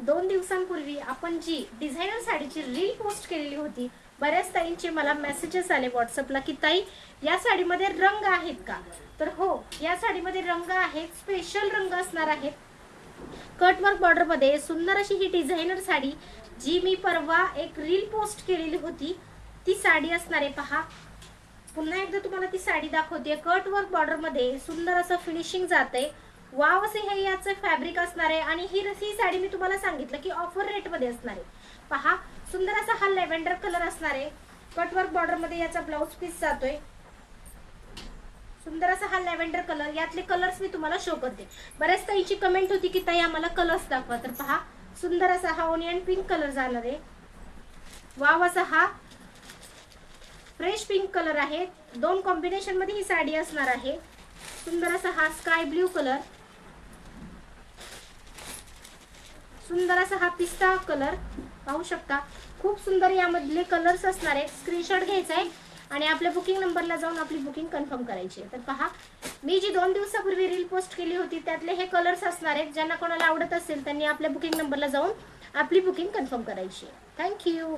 2 दिवसांपूर्वी आपण जी designer साडीची reel post केलेली होती, बऱ्याच ताईंचे मला मेसेजेस आले व्हॉट्सअपला की ताई या साडीमध्ये रंग आहेत का? तर हो, या साडीमध्ये रंग आहेत, स्पेशल रंग असणार आहेत. कटवर्क बॉर्डर मध्ये सुंदर अशी ही डिझायनर साडी जी मी परवा एक रील पोस्ट केलेली होती ती साडी असणार आहे. पहा, पुन्हा एकदा तुम्हाला ती साडी दाखवते. कटवर्क बॉर्डर मध्ये सुंदर असं फिनिशिंग जाते. वाव असे हे याचं फॅब्रिक असणार आहे आणि ही साडी मी तुम्हाला सांगितलं की ऑफर रेट मध्ये असणार आहे. पहा, सुंदर असा हा लॅव्हेंडर कलर असणार आहे. कटवर्क बॉर्डर मध्ये याचा ब्लाउज पीस जातोय. सुंदर असा हा लॅव्हेंडर कलर, यातले कलर्स मी तुम्हाला शो करते. बऱ्याच ताईची कमेंट होती की ताई आम्हाला कलर्स दाखवा. तर पहा, सुंदर असा हा ओनियन पिंक कलर जाणार आहे. वाव असा हा फ्रेश पिंक कलर आहे. 2 कॉम्बिनेशन मध्ये ही साडी असणार आहे. सुंदर असा हा स्काय ब्ल्यू कलर, सुंदर असा हा पिस्ता कलर पाहू शकता. खूप सुंदर यामधले कलर्स असणार आहेत. स्क्रीनशॉट घ्यायचा आहे आणि आपल्या बुकिंग नंबरला जाऊन आपली बुकिंग कन्फर्म करायची आहे. तर पहा, मी जी 2 दिवसापूर्वी रील पोस्ट केली होती त्यातले हे कलर्स असणार आहेत. ज्यांना कोणाला आवडत असेल त्यांनी आपल्या बुकिंग नंबरला जाऊन आपली बुकिंग कन्फर्म करायची आहे. थँक्यू.